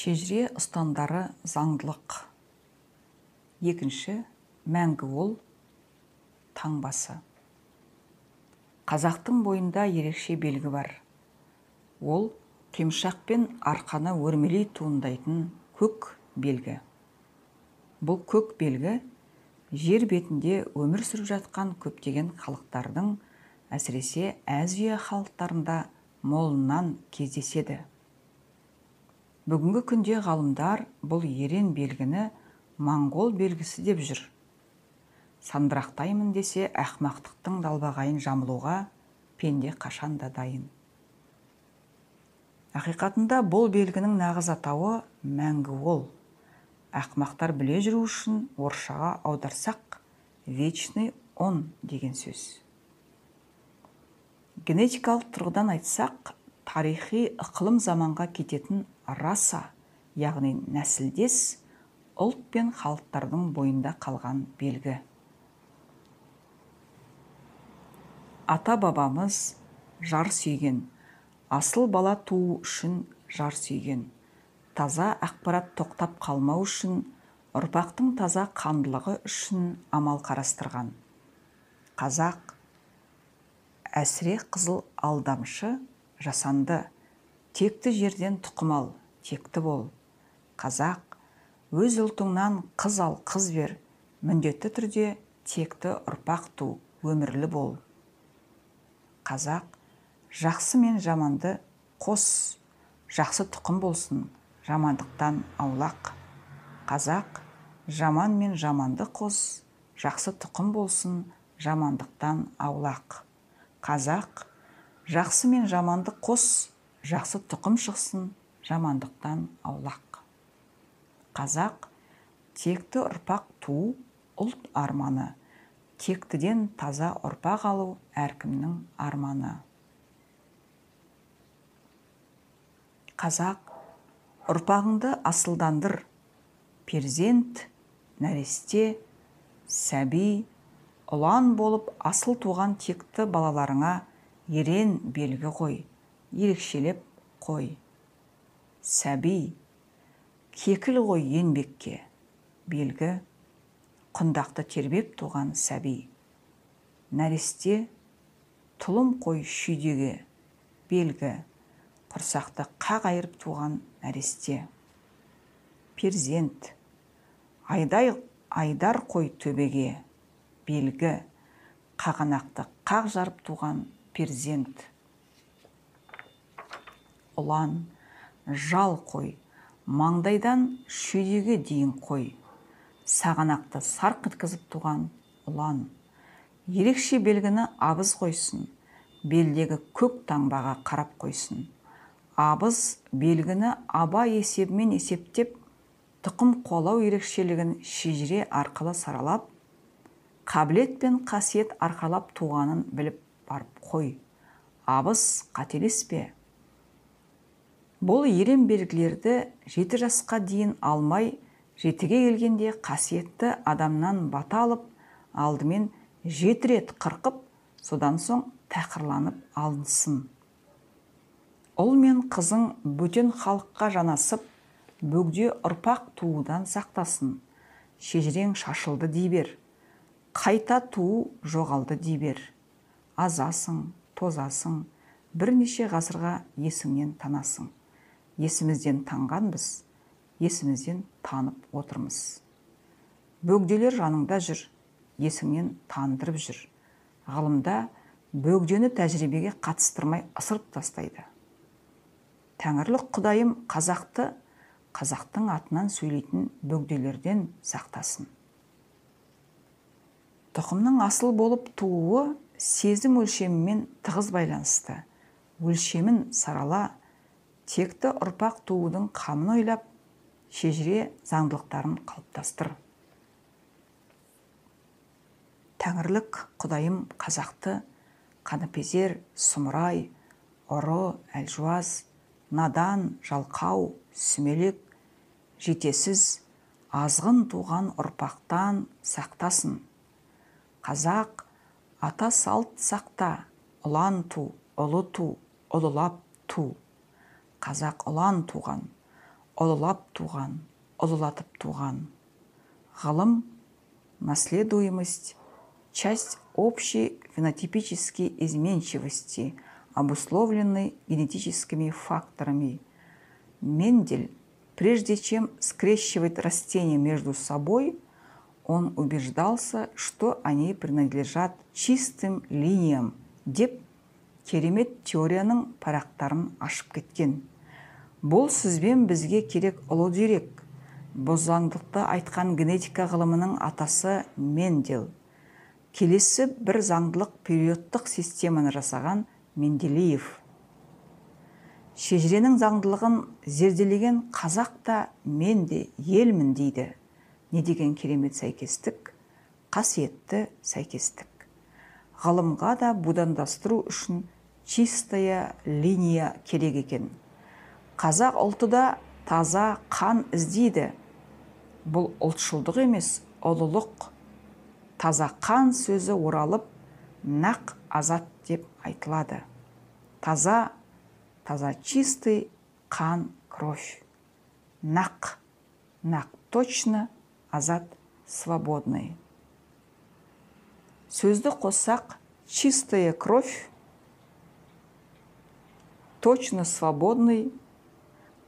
Шежіре ұстандары заңдылық. Екінші, мәңгі ол таңбасы. Қазақтың бойында ерекше белгі бар. Ол құйымшақ пен арқаны өрмелей туындайтын көк белгі. Бұл көк белгі жер бетінде өмір сүріп жатқан көптеген халықтардың, әсіресе Азия халықтарында молынан кездеседі. Бүгінгі күнде ғалымдар бұл ерен белгіні моңғол белгісі деп жүр. Сандырақтаймын десе, ақмақтықтың далбағайын жамылуға пенде қашанда дайын. Ақиқатында бұл белгінің нағыз атауы мәңгі ол. Ақмақтар біле жүру үшін орысшаға аударсақ, вечный он деген сөз. Генетикалық тұрғыдан айтсақ, тарихи ықылым заманға кететін раса, яғни нәсілдес, ұлт пен халықтардың бойында қалған белгі. Ата-бабамыз жар сүйген, асыл бала туу үшін жар сүйген, таза ақпарат тоқтап қалмау үшін, ұрпақтың таза қандылығы үшін амал қарастырған. Қазақ әсіре қызыл алдамшы жасанды, текті жерден тұқым ал, текті бол. Қазақ өз ұлтыңнан қыз ал, қыз бер, міндетті түрде текті ұрпақ ту, өмірлі бол. Қазақ жақсы мен жаманды қос, жақсы тұқым болсын, жамандықтан аулақ. Қазақ жаман мен жаманды қос, жақсы тұқым болсын, жамандықтан аулақ. Қазақ жақсы мен жаманды қос, жақсы тұқым шықсын, жамандықтан аулақ. Қазақ текті ұрпақ туу, ұлт арманы, тектіден таза ұрпақ алу әркімнің арманы. Қазақ ұрпағыңды асылдандыр, перзент, нәресте, сәби, ұлан болып асыл туған текті балаларыңа ерен белгі қой, ерекшелеп қой. Сәби, кекіл ғой еңбекке, белгі, құндақты тербеп туған сәби. Нәресте, тұлым қой шүйдеге, белгі, құрсақты қақ айырып туған нәресте. Перзент, айдар қой төбеге, белгі, қағанақты қақ жарып туған перзент. Ұлан, жал қой, маңдайдан шүйдеге дейін қой, сағанақты сарқ еткізіп туған ұлан. Ерекше белгіні абыз қойсын, белдегі көк таңбаға қарап қойсын. Абыз белгіні аба есебімен есептеп, тұқым қолау ерекшелігін шежіре арқылы саралап, қабілет пен қасиет арқалап туғанын біліп барып қой. Абыз қателеспе. Бұл ерен белгілерді 7 жасқа дейін алмай, 7-ге келгенде қасиетті адамнан бата алып, алдымен 7 рет қырқып, содан соң тақырланып алынсын. Ұл мен қызың бөтен халыққа жанасып, бөгде ұрпақ туудан сақтасын. Шежірең шашылды дей бер, қайта туу жоғалды дей бер. Азасың, тозасың, бірнеше ғасырға есіңнен танасың. Есімізден танғанбыз, есімізден танып отырмыз. Бөгделер жаныңда жүр, есіңнен тандырып жүр. Ғылымда бөгдені тәжірибеге қатыстырмай ысырып тастайды. Тәңірлік Құдайым қазақты, қазақтың атынан сөйлейтін бөгделерден сақтасын. Тұқымның асыл болып тууы сезім өлшемімен тығыз байланысты. Өлшемін сарала, текті ұрпақ туудың қамын ойлап, шежіре заңдылықтарын қалыптастыр. Тәңірлік Құдайым қазақты қаныпезер, сұмырай, ұры, әлжуаз, надан, жалқау, сүмелек, жетесіз, азғын туған ұрпақтан сақтасын. Қазақ ата салт сақта, ұлан ту, ұлы ту, ұлылап ту. Қазақ ұлан туған, ұлылап туған, ұлылатып туған. Ғылым – наследуемость, часть общей фенотипической изменчивости, обусловленной генетическими факторами. Мендель, прежде чем скрещивать растения между собой, он убеждался, что они принадлежат чистым линиям, деп керемет теорияның парақтарын ашып кеткен. Бұл сөзбен бізге керек ұлы дерек. Бұл заңдылықты айтқан генетика ғылымының атасы Мендель. Келесі бір заңдылық периодтық системаны жасаған Менделеев. Шежіренің заңдылығын зерделеген қазақ та мен де елмін дейді. Не деген керемет сәйкестік, қасиетті сәйкестік. Ғылымға да будандастыру үшін чистая линия керек екен. Қазақ ұлты да таза қан іздейді. Бұл ұлтшылдық емес, ұлылық. Таза қан сөзі оралып, нақ азат деп айтылады. Таза чистый қан, кровь. Нақ точно, азат свободный. Сөзді қоссақ, чистая кровь, точно свободный.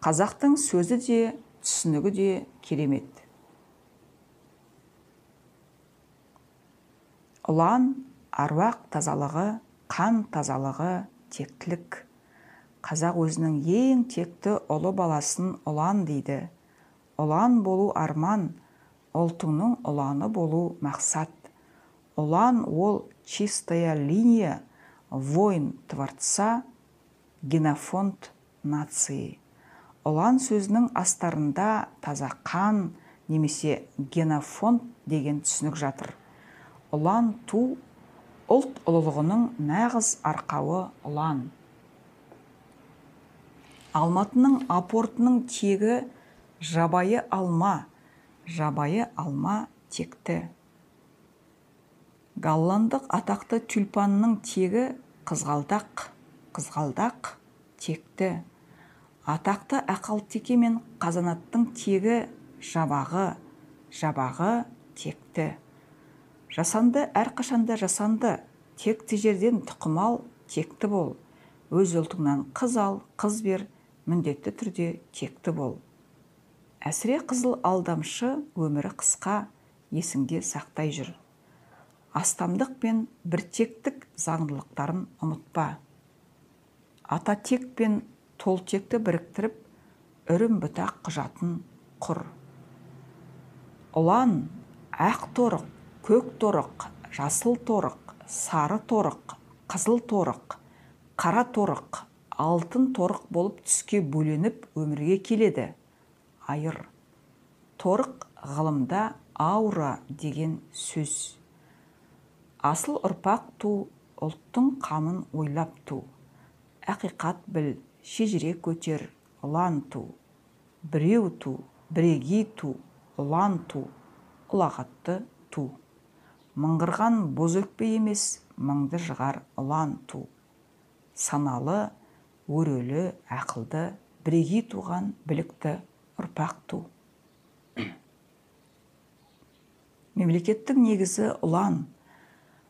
Қазақтың сөзі де, түсінігі де керемет. Ұлан, аруақ тазалығы, қан тазалығы, тектілік. Қазақ өзінің ең текті ұлы баласын ұлан дейді. Ұлан болу арман, ұлтыңның ұланы болу мақсат. Ұлан ол чистая линия, воин творца, генофонд нации. Ұлан сөзінің астарында таза қан немесе генофонд деген түсінік жатыр. Ұлан ту, ұлт ұлылығының нағыз арқауы ұлан. Алматының апортының тегі жабайы алма текті. Голландық атақты тюльпанның тегі қызғалдақ текті. Атақты ақалтеке мен қазанаттың тегі жабағы текті. Жасанды әрқашанда жасанды, текті жерден тұқым ал, текті бол. Өз ұлтыңнан қыз ал, қыз бер, міндетті түрде текті бол. Әсіре қызыл алдамшы өмірі қысқа, есіңде сақтай жүр. Астамдық пен біртектік заңдылықтарын ұмытпа. Ататек пен толтекті біріктіріп, үрім бұтақ құжатын құр. Ұлан, ақ торық, көк торық, жасыл торық, сары торық, қызыл торық, қара торық, алтын торық болып түске бөленіп өмірге келеді. Айыр. Торық ғылымда аура деген сөз. Асыл ұрпақ ту, ұлттың қамын ойлап ту. Ақиқат біл, шежіре көтер, ұлан ту. Біреу ту, бірегей ту, ұлан ту, ұлағатты ту. Мыңғырған боз өкпе емес, мыңды жығар ұлан ту. Саналы, өрелі, ақылды, бірегей туған білікті ұрпақ ту. Мемлекеттің негізі ұлан.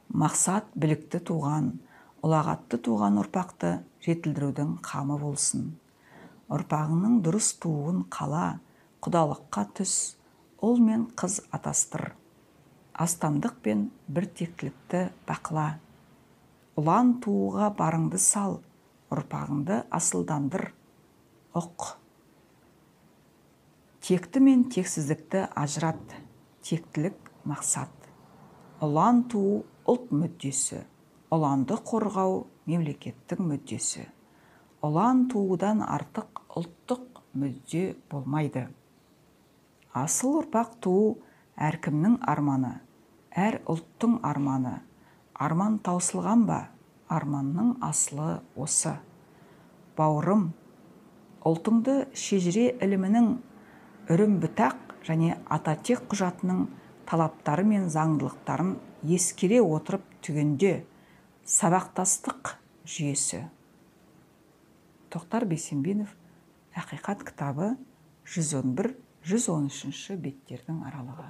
Мақсат білікті туған, ұлағатты туған ұрпақты жетілдірудің қамы болсын. Ұрпағының дұрыс туын қала, құдалыққа түс, ұл мен қыз атастыр. Астамдық пен бір тектілікті бақыла. Ұлан туыға барыңды сал, ұрпағыңды асылдандыр, ұқ. Текті мен тексіздікті ажырат, тектілік мақсат. Ұлан туы ұлт мүддесі, ұланды қорғау мемлекеттің мүддесі. Ұлан туыдан артық ұлттық мүдде болмайды. Асыл ұрпақ туы әркімнің арманы, әр ұлттың арманы. Арман таусылған ба, арманның асылы осы. Бауырым, ұлтыңды шежіре ілімінің үрім бұтақ және ататек құжатының талаптары мен заңдылықтарын ескере отырып түгенде сабақтастық жүйесі. Тоқтар Бейсенбинов, Ақиқат кітабы, 111-113 беттердің аралығы.